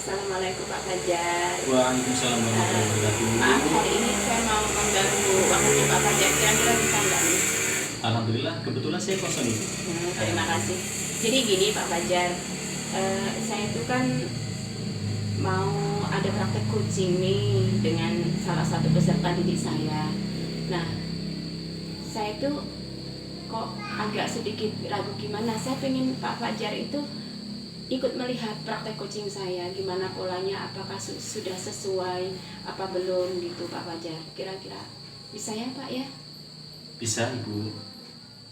Assalamualaikum Pak Fajar. Waalaikumsalam warahmatullahi wabarakatuh. Maaf, hari ini saya mau mengganggu waktunya Pak Fajar. Kira-kira bisa nggak nih? Alhamdulillah, kebetulan saya kosong itu. Terima kasih. Jadi gini Pak Fajar, saya itu kan mau ada praktek coaching nih dengan salah satu peserta didik saya. Nah, saya itu kok agak sedikit ragu gimana. Saya pengen Pak Fajar itu ikut melihat praktek coaching saya, gimana polanya, apakah sudah sesuai apa belum gitu Pak Fajar. Kira-kira bisa ya Pak ya? Bisa Ibu.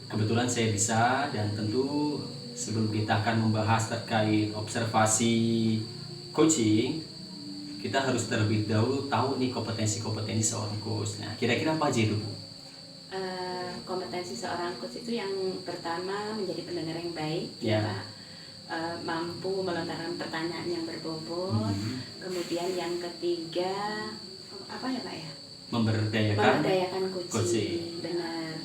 Kebetulan saya bisa, dan tentu sebelum kita akan membahas terkait observasi coaching, kita harus terlebih dahulu tahu nih kompetensi-kompetensi seorang coach. Nah, kira-kira apa aja itu Bu? Kompetensi seorang coach itu yang pertama menjadi pendengar yang baik, Ya. Pak. Mampu melontarkan pertanyaan yang berbobot. Kemudian yang ketiga apa ya Pak ya? Memberdayakan coaching. Benar,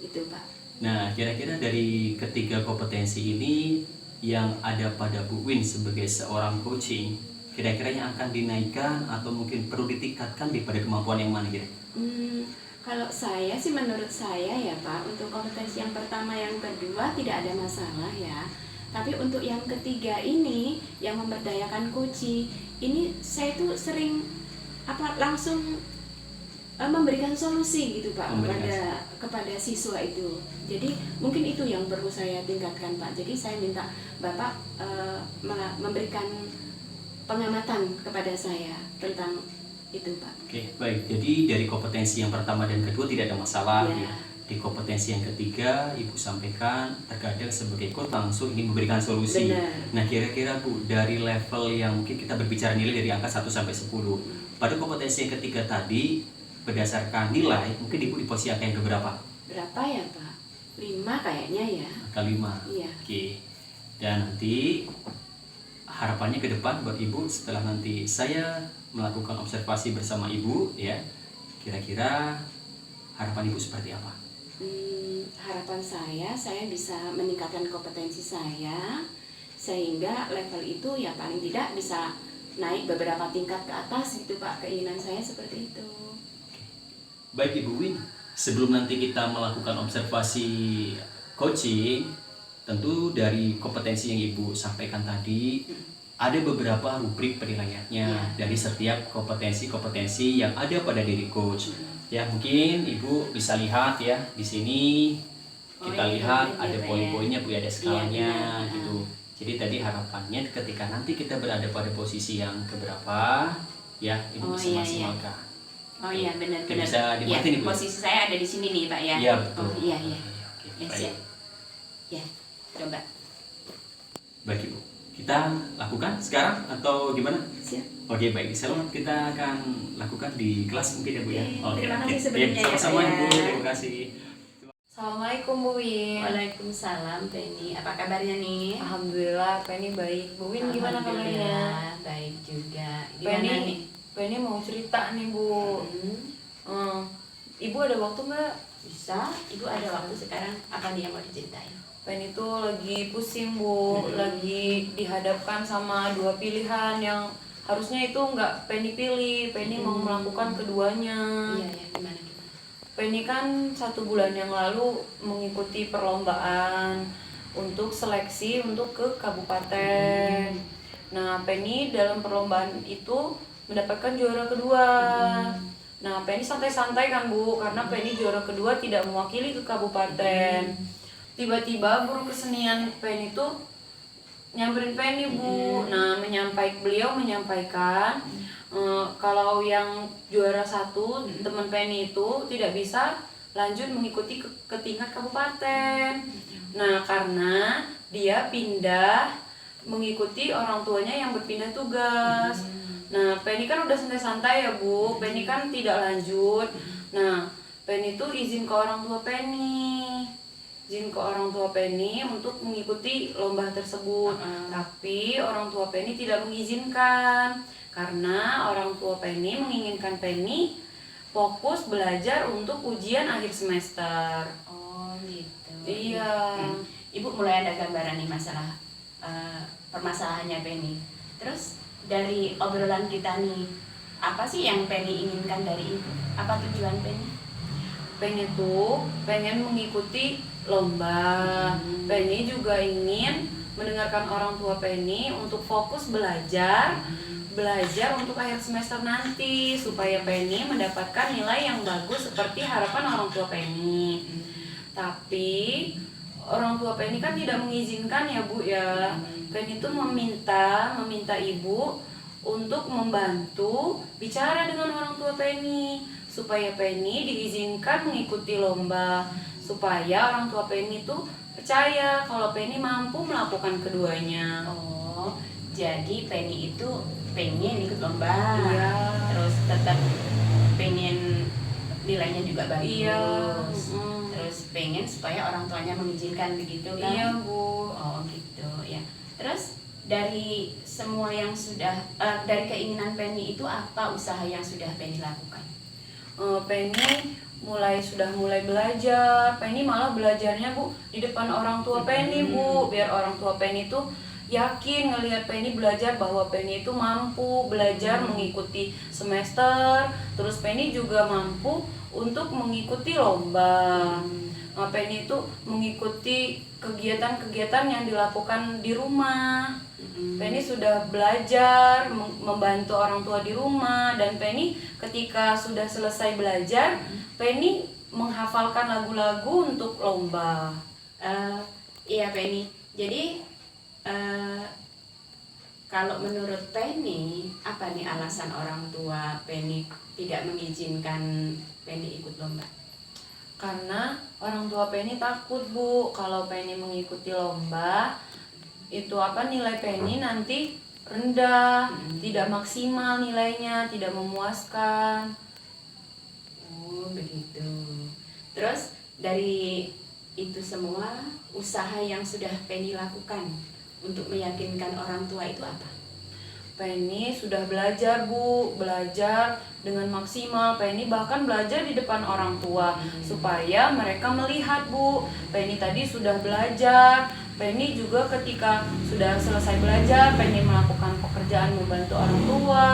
itu Pak. Nah, kira-kira dari ketiga kompetensi ini yang ada pada Bu Win sebagai seorang coaching, kira-kira yang akan dinaikkan atau mungkin perlu ditingkatkan daripada kemampuan yang mana kira? Kalau saya sih, menurut saya ya Pak, untuk kompetensi yang pertama, yang kedua tidak ada masalah ya. Tapi untuk yang ketiga ini, yang memberdayakan coaching, ini saya tuh sering langsung memberikan solusi gitu Pak kepada siswa itu. Jadi mungkin itu yang perlu saya tingkatkan Pak. Jadi saya minta Bapak memberikan pengamatan kepada saya tentang itu Pak. Oke, baik. Jadi dari kompetensi yang pertama dan kedua tidak ada masalah Ya. ya. Di kompetensi yang ketiga, Ibu sampaikan terkadang sebagai coach langsung ingin memberikan solusi. Benar. Nah, kira-kira Bu, dari level yang mungkin kita berbicara nilai dari angka 1 sampai 10, pada kompetensi yang ketiga tadi, berdasarkan nilai, mungkin Ibu di posisi angka yang keberapa? Berapa ya Pak? 5 kayaknya ya. Angka 5. Iya. Oke. Dan nanti harapannya ke depan buat Ibu, setelah nanti saya melakukan observasi bersama Ibu ya, kira-kira harapan Ibu seperti apa? Harapan saya bisa meningkatkan kompetensi saya sehingga level itu ya paling tidak bisa naik beberapa tingkat ke atas gitu Pak. Keinginan saya seperti itu. Baik Ibu Win, sebelum nanti kita melakukan observasi coaching, tentu dari kompetensi yang Ibu sampaikan tadi, ada beberapa rubrik penilaiannya dari setiap kompetensi-kompetensi yang ada pada diri coach. Ya, mungkin Ibu bisa lihat ya di sini, kita lihat ada poin-poinnya Bu, ada skalanya gitu. Jadi tadi harapannya ketika nanti kita berada pada posisi yang keberapa, ya Ibu bisa maksimalkan. Oh iya, benar-benar. Bisa dimengerti nih Bu. Posisi saya ada di sini nih Pak ya. Iya betul. Oh iya. Oke, baik. Siap. Ya, coba. Baik Ibu, kita lakukan sekarang atau gimana? Siap. Oke, baik. Selamat, kita akan lakukan di kelas mungkin ya Bu ya. Oke, terima kasih sebelumnya ya, sama-sama Pak, Ibu, ya. terima kasih. Assalamualaikum Bu Win. Waalaikumsalam Penny. Apa kabarnya nih? Alhamdulillah Penny baik. Bu Win gimana kabarnya? Alhamdulillah, baik juga. Gimana nih? Penny mau cerita nih Bu. Ibu ada waktu nggak? Bisa, Ibu ada waktu sekarang. Apa nih yang mau diceritain? Penny tuh lagi pusing Bu, lagi dihadapkan sama dua pilihan yang harusnya itu nggak Penny pilih. Penny mau melakukan keduanya. Iya, gimana? Penny kan 1 bulan yang lalu mengikuti perlombaan untuk seleksi untuk ke kabupaten. Nah, Penny dalam perlombaan itu mendapatkan juara kedua. Nah, Penny santai-santai kan Bu, karena Penny juara kedua tidak mewakili ke kabupaten. Tiba-tiba guru kesenian Penny tuh nyamperin Penny Bu. Nah, beliau menyampaikan kalau yang juara 1 teman Penny itu tidak bisa lanjut mengikuti ke tingkat kabupaten. Nah, karena dia pindah mengikuti orang tuanya yang berpindah tugas. Nah, Penny kan udah santai-santai ya Bu, Penny kan tidak lanjut. Nah, Penny tuh izin ke orang tua Penny untuk mengikuti lomba tersebut. Tapi orang tua Penny tidak mengizinkan karena orang tua Penny menginginkan Penny fokus belajar untuk ujian akhir semester. Oh gitu. Iya. Ibu mulai ada gambaran nih masalah permasalahannya Penny. Terus dari obrolan kita nih, apa sih yang Penny inginkan dari ibu? Apa tujuan Penny? Penny tuh pengen mengikuti lomba. Penny juga ingin mendengarkan orang tua Penny untuk fokus belajar untuk akhir semester nanti, supaya Penny mendapatkan nilai yang bagus seperti harapan orang tua Penny. Tapi orang tua Penny kan tidak mengizinkan ya Bu ya. Penny tuh meminta ibu untuk membantu bicara dengan orang tua Penny supaya Penny diizinkan mengikuti lomba, supaya orang tua Penny tuh percaya kalau Penny mampu melakukan keduanya. Oh, jadi Penny itu pengen ikut lomba, Iya. terus tetap pengen nilainya juga bagus, Iya. Terus pengen supaya orang tuanya mengizinkan begitu kan? Iya Bu. Oh gitu ya. Terus dari semua yang sudah dari keinginan Penny itu apa usaha yang sudah Penny lakukan? Penny sudah mulai belajar. Penny malah belajarnya Bu di depan orang tua Penny Bu, biar orang tua Penny tuh yakin ngelihat Penny belajar bahwa Penny itu mampu belajar mengikuti semester. Terus Penny juga mampu untuk mengikuti lomba. Penny itu mengikuti kegiatan-kegiatan yang dilakukan di rumah. Penny sudah belajar membantu orang tua di rumah, dan Penny ketika sudah selesai belajar, Penny menghafalkan lagu-lagu untuk lomba. Iya Penny. Jadi kalau menurut Penny, apa nih alasan orang tua Penny tidak mengizinkan Penny ikut lomba? Karena orang tua Penny takut Bu, kalau Penny mengikuti lomba itu nilai Penny nanti rendah, tidak maksimal nilainya, tidak memuaskan. Oh begitu. Terus dari itu semua usaha yang sudah Penny lakukan untuk meyakinkan orang tua itu apa? Penny sudah belajar Bu, belajar dengan maksimal. Penny bahkan belajar di depan orang tua supaya mereka melihat Bu. Penny tadi sudah belajar. Penny juga ketika sudah selesai belajar, Penny melakukan pekerjaan membantu orang tua.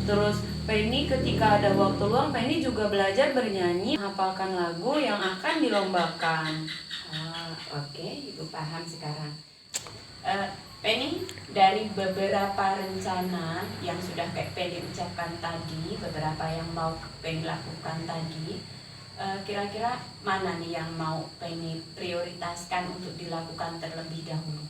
Terus Penny ketika ada waktu luang, Penny juga belajar bernyanyi, menghafalkan lagu yang akan dilombakan. Oke, Ibu paham sekarang. Penny, dari beberapa rencana yang sudah kayak Penny ucapkan tadi, beberapa yang mau Penny lakukan tadi, kira-kira mana nih yang mau Penny prioritaskan untuk dilakukan terlebih dahulu?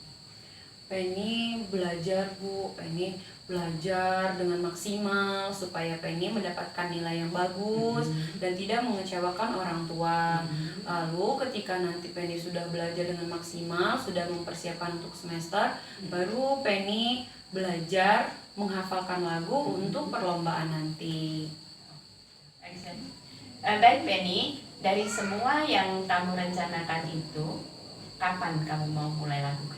Penny belajar Bu, Penny belajar dengan maksimal supaya Penny mendapatkan nilai yang bagus dan tidak mengecewakan orang tua. Lalu ketika nanti Penny sudah belajar dengan maksimal, sudah mempersiapkan untuk semester, baru Penny belajar menghafalkan lagu untuk perlombaan nanti. Baik Penny, dari semua yang kamu rencanakan itu, kapan kamu mau mulai lakukan?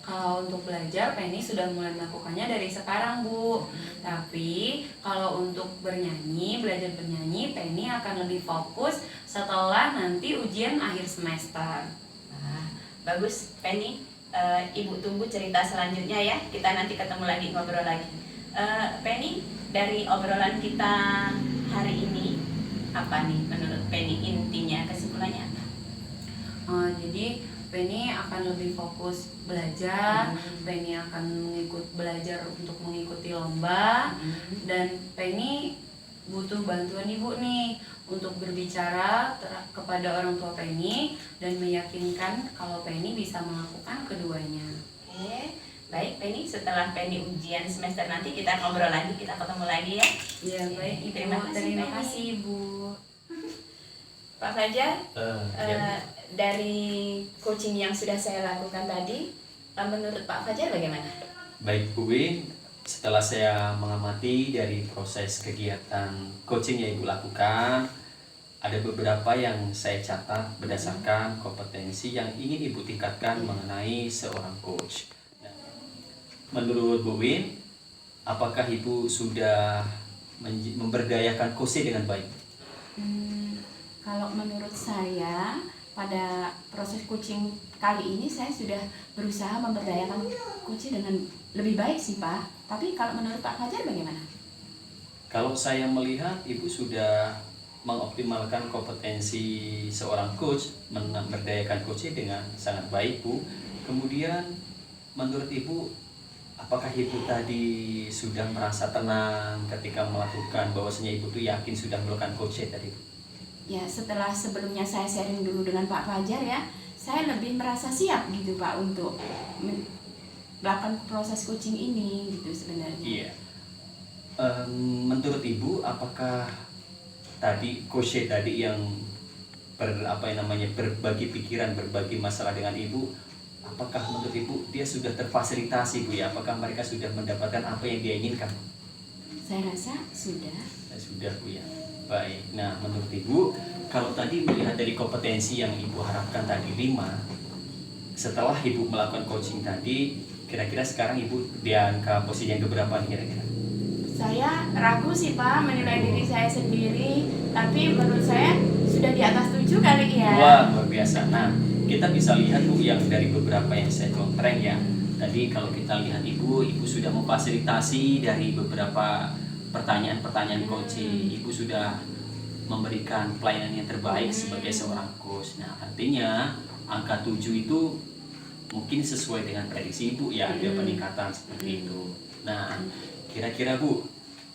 Kalau untuk belajar, Penny sudah mulai melakukannya dari sekarang Bu. Tapi kalau untuk belajar bernyanyi, Penny akan lebih fokus setelah nanti ujian akhir semester. Bagus Penny, Ibu tunggu cerita selanjutnya ya. Kita nanti ketemu lagi, ngobrol lagi. Penny, dari obrolan kita hari ini, apa nih menurut Penny intinya, kesimpulannya apa? Jadi Penny akan lebih fokus belajar, Penny akan belajar untuk mengikuti lomba, dan Penny butuh bantuan Ibu nih untuk berbicara kepada orang tua Penny dan meyakinkan kalau Penny bisa melakukan keduanya. Oke, baik Penny, setelah Penny ujian semester nanti kita ngobrol lagi, kita ketemu lagi ya. Iya baik Ibu, Terima kasih, Ibu. Pak Fajar, Ya. dari coaching yang sudah saya lakukan tadi, menurut Pak Fajar bagaimana? Baik Bu Win, setelah saya mengamati dari proses kegiatan coaching yang Ibu lakukan, ada beberapa yang saya catat berdasarkan kompetensi yang ingin Ibu tingkatkan mengenai seorang coach. Menurut Bu Win, apakah Ibu sudah memberdayakan coaching dengan baik? Kalau menurut saya, pada proses coaching kali ini saya sudah berusaha memberdayakan coaching dengan lebih baik sih Pak. Tapi kalau menurut Pak Fajar bagaimana? Kalau saya melihat Ibu sudah mengoptimalkan kompetensi seorang coach, memberdayakan coaching dengan sangat baik Bu. Kemudian menurut Ibu, apakah Ibu tadi sudah merasa tenang ketika melakukan, bahwasanya Ibu tuh yakin sudah melakukan coaching tadi Bu? Ya setelah sebelumnya saya sharing dulu dengan Pak Fajar ya, saya lebih merasa siap gitu Pak untuk melakukan proses coaching ini gitu sebenarnya. Iya. Menurut Ibu, apakah tadi coach tadi yang berbagi pikiran, berbagi masalah dengan Ibu, apakah menurut Ibu dia sudah terfasilitasi Bu ya? Apakah mereka sudah mendapatkan apa yang dia inginkan? Saya rasa sudah. Sudah Bu ya. Baik. Nah, menurut Ibu, kalau tadi melihat dari kompetensi yang Ibu harapkan tadi 5, setelah Ibu melakukan coaching tadi, kira-kira sekarang Ibu di angka posisi yang keberapa nih kira-kira? Saya ragu sih Pak menilai diri saya sendiri, tapi menurut saya sudah di atas 7 kali ya. Wah, luar biasa. Nah, kita bisa lihat Bu yang dari beberapa yang saya contreng ya. Tadi kalau kita lihat Ibu sudah memfasilitasi dari beberapa pertanyaan-pertanyaan coaching. Ibu sudah memberikan pelayanan yang terbaik sebagai seorang coach. Nah, artinya angka 7 itu mungkin sesuai dengan prediksi Ibu ya, ada peningkatan seperti itu. Nah, kira-kira Bu,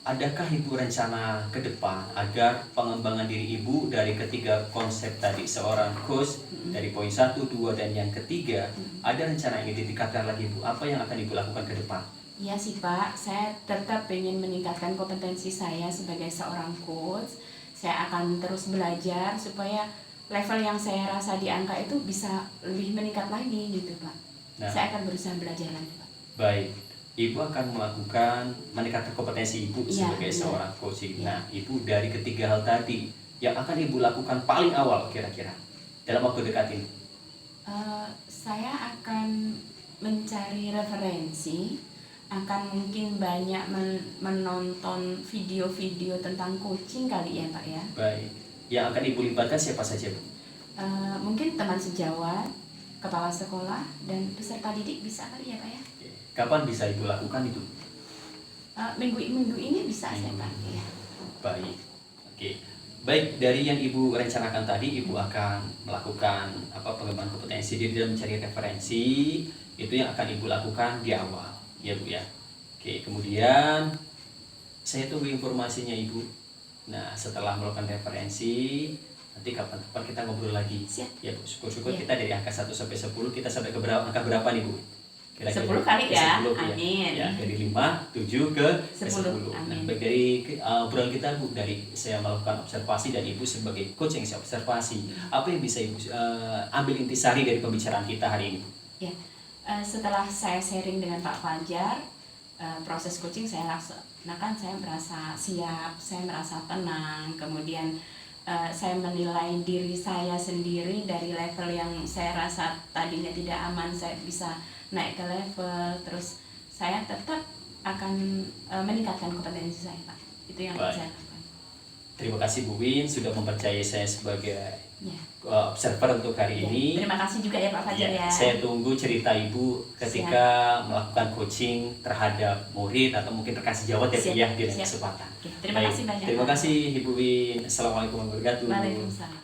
adakah Ibu rencana ke depan agar pengembangan diri Ibu dari ketiga konsep tadi seorang coach, dari poin 1, 2, dan yang ketiga, ada rencana yang ditingkatkan lagi Bu? Apa yang akan Ibu lakukan ke depan? Iya sih Pak, saya tetap ingin meningkatkan kompetensi saya sebagai seorang coach. Saya akan terus belajar supaya level yang saya rasa di angka itu bisa lebih meningkat lagi gitu Pak. Nah, Saya akan berusaha belajar lagi Pak. baik. Ibu akan melakukan meningkatkan kompetensi Ibu Iya, sebagai iya. seorang coaching. Iya. Nah, Ibu dari ketiga hal tadi yang akan Ibu lakukan paling awal kira-kira dalam waktu dekat ini? Saya akan mencari referensi, akan mungkin banyak menonton video-video tentang coaching kali ya Pak ya. Baik. Yang akan Ibu libatkan siapa saja Bu? Mungkin teman sejawat, kepala sekolah, dan peserta didik bisa kali ya Pak ya. Kapan bisa Ibu lakukan itu? Minggu ini bisa saya Pak ya. Baik. Oke. Baik, dari yang Ibu rencanakan tadi, Ibu akan melakukan pengembangan kompetensi diri dan mencari referensi. Itu yang akan Ibu lakukan di awal, ya Bu ya. Oke, kemudian saya tunggu informasinya Ibu. Nah, setelah melakukan referensi, nanti kapan-kapan kita ngobrol lagi. Siap. Ya Bu, syukur-syukur Ya. kita dari angka 1 sampai 10, kita sampai ke angka berapa nih Bu? 10 kali ya. 10, Amin. Ya, dari 5, 7 ke 10. 10. Nah, Amin. baik dari obrolan kita Bu, dari saya melakukan observasi dan Ibu sebagai coach yang saya observasi, apa yang bisa Ibu ambil intisari dari pembicaraan kita hari ini? Ya, setelah saya sharing dengan Pak Fajar, proses coaching saya laksanakan, saya merasa siap, saya merasa tenang, kemudian saya menilai diri saya sendiri dari level yang saya rasa tadinya tidak aman, saya bisa naik ke level, terus saya tetap akan meningkatkan kompetensi saya Pak. Itu yang Baik. saya lakukan. Terima kasih Bu Win sudah mempercayai saya sebagai Ya. observer untuk hari Ya. ini. Terima kasih juga ya Pak Fajar ya. Saya tunggu cerita Ibu ketika melakukan coaching terhadap murid atau mungkin rekan sejawat ya Bu Siap. ya di lain Siap. kesempatan. Oke, terima Baik. kasih banyak. Terima Pak. kasih Ibu Win. Assalamualaikum warahmatullahi wabarakatuh. Waalaikumsalam.